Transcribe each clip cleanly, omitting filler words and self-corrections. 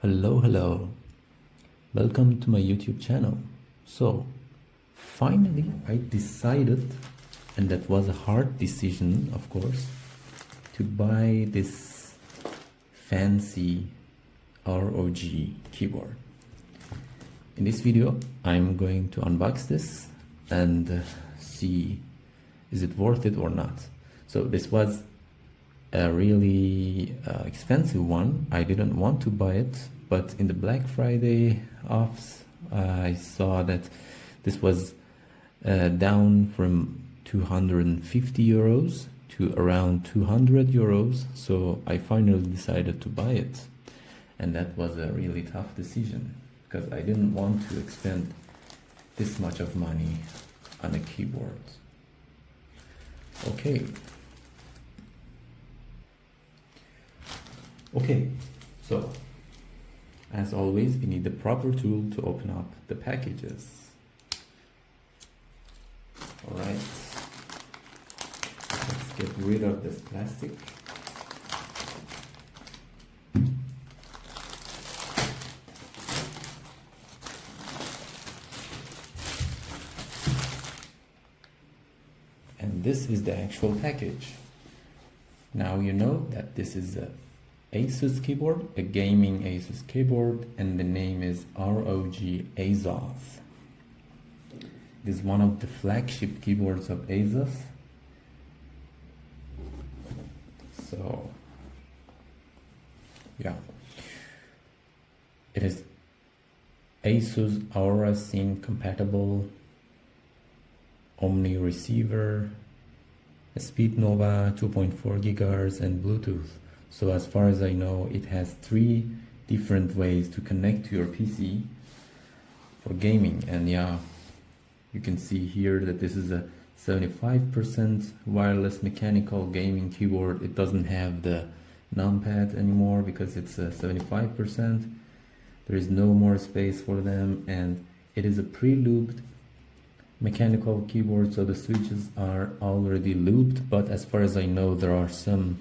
Hello, welcome to my YouTube channel. So finally I decided, and that was a hard decision of course, to buy this fancy ROG keyboard. In this video I'm going to unbox this and see is it worth it or not. So this was a really expensive one. I didn't want to buy it, but in the Black Friday offs I saw that this was down from 250 euros to around 200 euros, so I finally decided to buy it, and that was a really tough decision because I didn't want to expend this much of money on a keyboard. Okay, so as always we need the proper tool to open up the packages. Alright, let's get rid of this plastic. And this is the actual package. Now you know that this is a ASUS keyboard, a gaming ASUS keyboard, and the name is ROG Azoth. It is one of the flagship keyboards of ASUS. So yeah, it is ASUS Aura Scene compatible, Omni receiver, a Speed Nova 2.4 GHz, and Bluetooth. So as far as I know, it has 3 different ways to connect to your PC for gaming. And yeah, you can see here that this is a 75% wireless mechanical gaming keyboard. It doesn't have the numpad anymore because it's a 75%. There is no more space for them, and it is a pre-looped mechanical keyboard, so the switches are already looped, but as far as I know there are some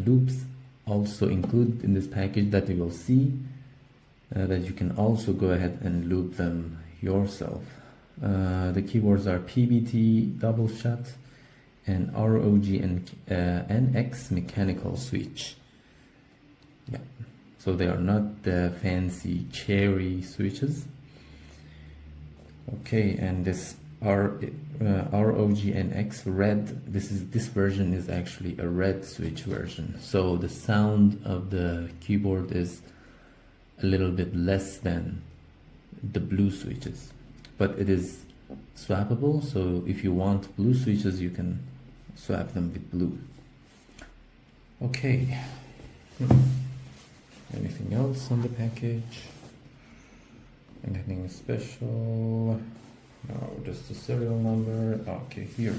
loops also included in this package that you will see, that you can also go ahead and loop them yourself. The keyboards are PBT double shot and ROG and NX mechanical switch. Yeah, so they are not the fancy cherry switches. Okay, and this ROG NX red, this version is actually a red switch version, so the sound of the keyboard is a little bit less than the blue switches, but it is swappable, so if you want blue switches you can swap them with blue. Okay, anything else on the package? Anything special? No, just the serial number. Okay, here.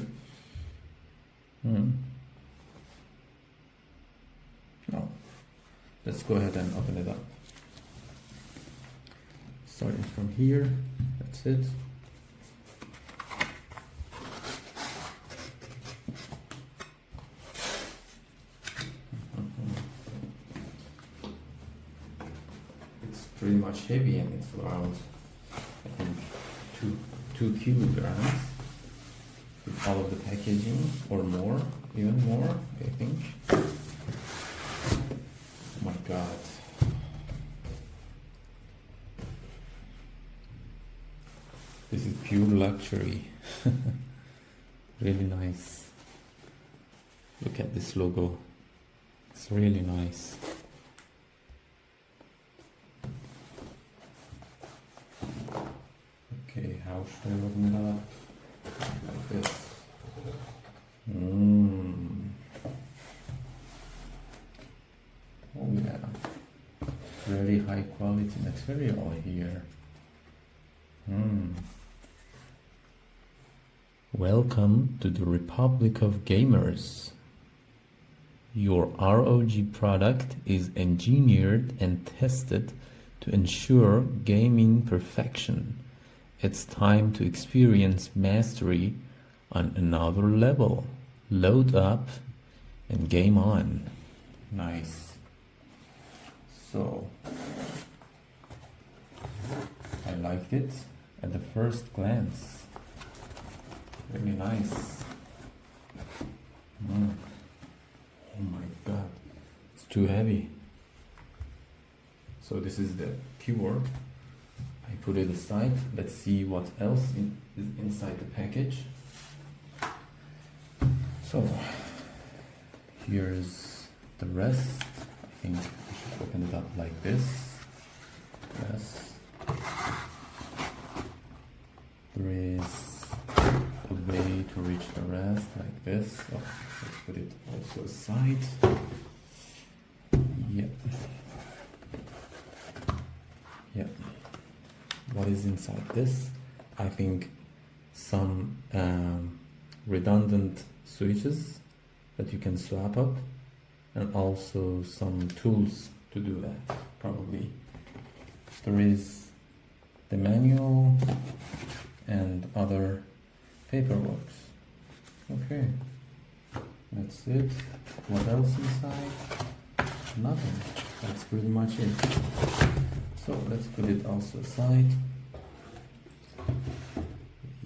No. Let's go ahead and open it up. Starting from here, that's it. It's pretty much heavy, and it's around, I think, 2 kilograms with all of the packaging, or more, even more, I think. Oh my god. This is pure luxury. Really nice. Look at this logo. It's really nice. Okay, how should I open it up? Like this. Oh yeah, very high quality material here. Welcome to the Republic of Gamers. Your ROG product is engineered and tested to ensure gaming perfection. It's time to experience mastery on another level. Load up and game on. Nice. So I liked it at the first glance. Really nice. Oh my god, it's too heavy. So this is the keyboard. I put it aside. Let's see what else is inside the package. So here's the rest. I think we should open it up like this. Yes. There is a way to reach the rest like this. Oh, let's put it also aside. Yep. Yep. What is inside this? I think some redundant switches that you can swap up, and also some tools to do that, probably. There is the manual and other paperwork. Okay, that's it. What else inside? Nothing. That's pretty much it. So let's put it also aside.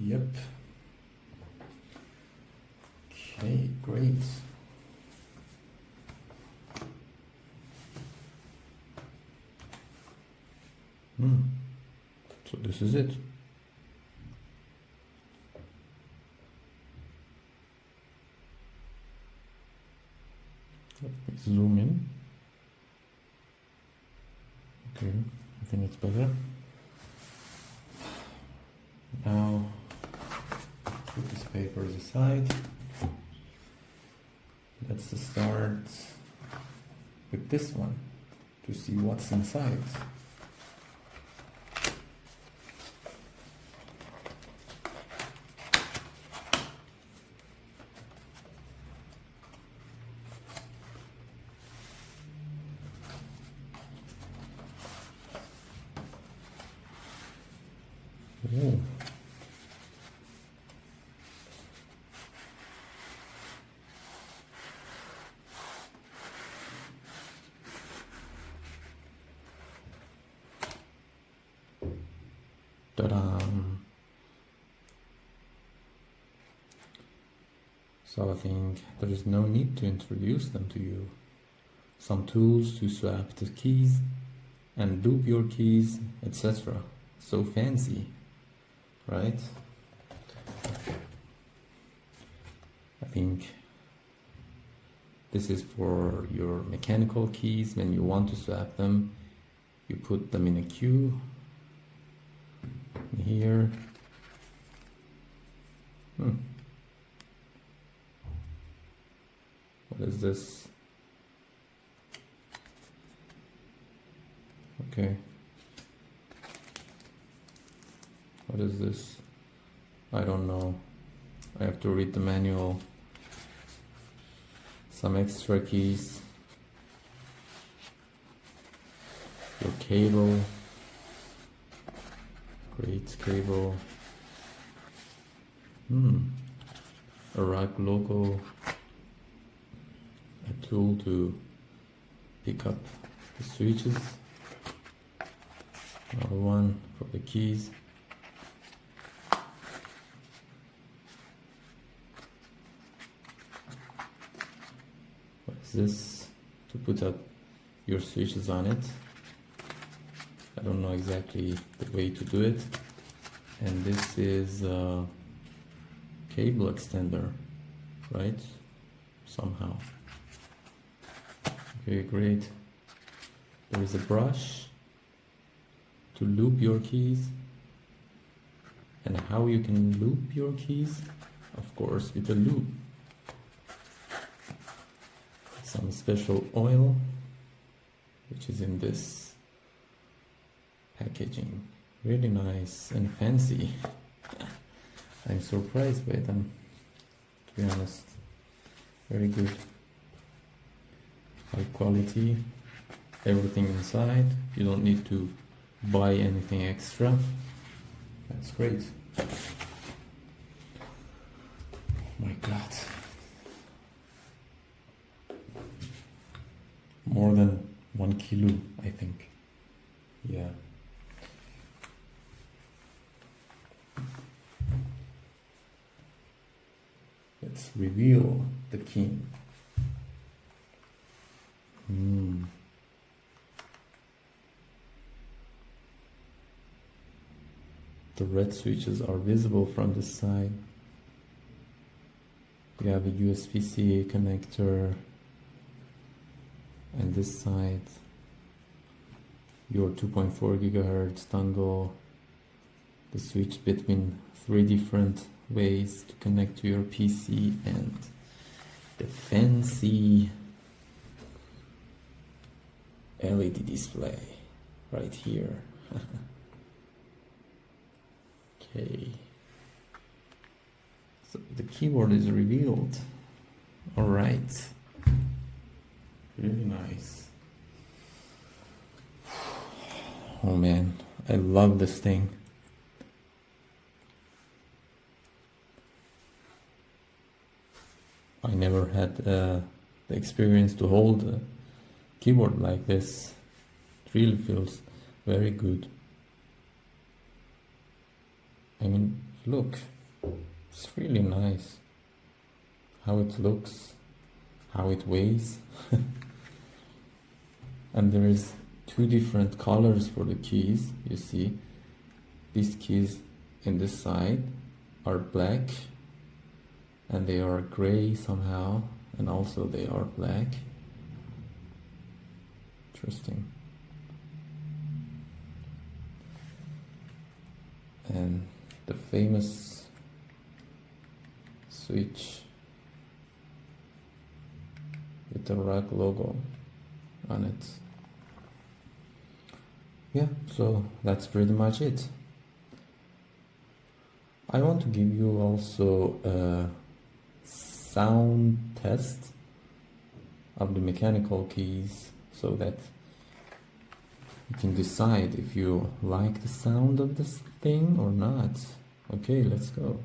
Yep. Okay, great. So this is it. Let me zoom in. Okay, I think it's better. Now, put these papers aside. Let's start with this one to see what's inside. Oh. Ta-da. So I think there is no need to introduce them to you. Some tools to swap the keys and loop your keys, etc. So fancy, right? I think this is for your mechanical keys. When you want to swap them, you put them in a queue here. What is this? Okay. What is this? I don't know. I have to read the manual. Some extra keys. Your cable. Great cable. A ROG logo. A tool to pick up the switches. Another one for the keys. What is this? To put up your switches on it. I don't know exactly the way to do it. And this is a cable extender, right? Somehow. Okay, great. There is a brush to loop your keys. And how you can loop your keys? Of course, with a loop. Some special oil, which is in this packaging. Really nice and fancy. I'm surprised by them, to be honest. Very good. High quality. Everything inside. You don't need to buy anything extra. That's great. Oh my god. More than 1 kilo, I think. Yeah. Let's reveal the key. The red switches are visible from the side. We have a USB-C connector, and this side your 2.4 gigahertz dongle, the switch between 3 different ways to connect to your PC, and the fancy LED display right here. Okay, so the keyboard is revealed. All right, really nice. Oh man, I love this thing. I never had the experience to hold a keyboard like this. It really feels very good. I mean, look, it's really nice how it looks, how it weighs. And there is 2 different colors for the keys. You see, these keys in this side are black, and they are gray somehow, and also they are black. Interesting. And the famous switch with the ROG logo on it. Yeah, so that's pretty much it. I want to give you also a sound test of the mechanical keys so that you can decide if you like the sound of this thing or not. Okay, let's go.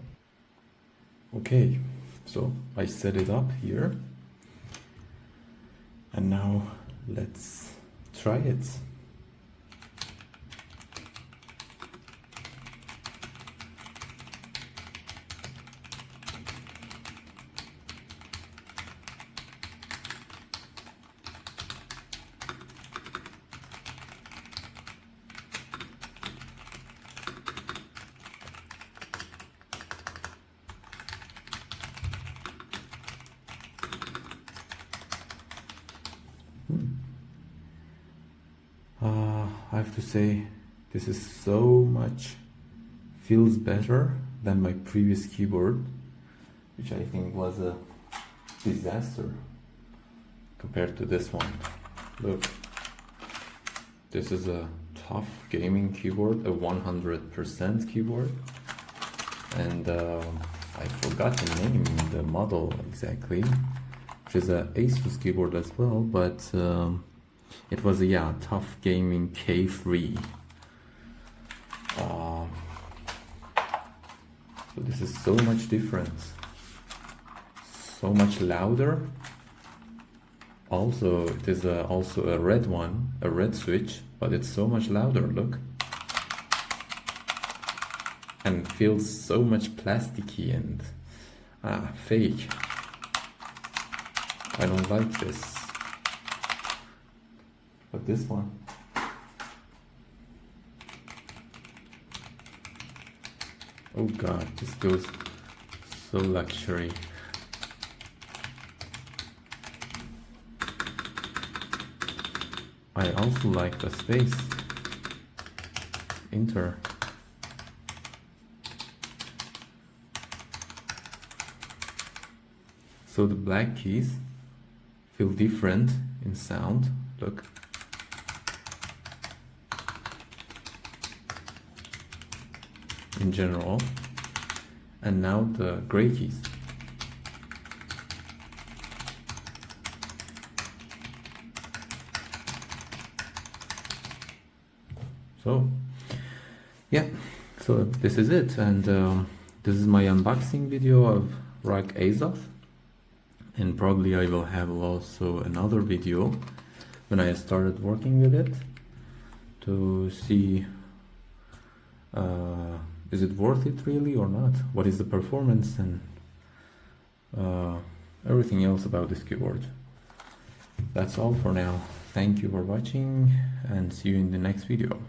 Okay, so I set it up here, and now let's try it. I have to say, this is so much feels better than my previous keyboard, which I think was a disaster compared to this one. Look, this is a tough gaming keyboard, a 100% keyboard, and I forgot the name, the model exactly, which is a ASUS keyboard as well, but it was a tough gaming K3. So this is so much different, so much louder. Also, it is also a red one, a red switch, but it's so much louder. Look, and feels so much plasticky and fake. I don't like this. But this one, oh god, this feels so luxury. I also like the space. Enter. So the black keys feel different in sound. Look. In general, and now the gray keys. So yeah, so this is it, and this is my unboxing video of ROG Azoth, and probably I will have also another video when I started working with it to see is it worth it really or not? What is the performance and everything else about this keyboard. That's all for now. Thank you for watching and see you in the next video.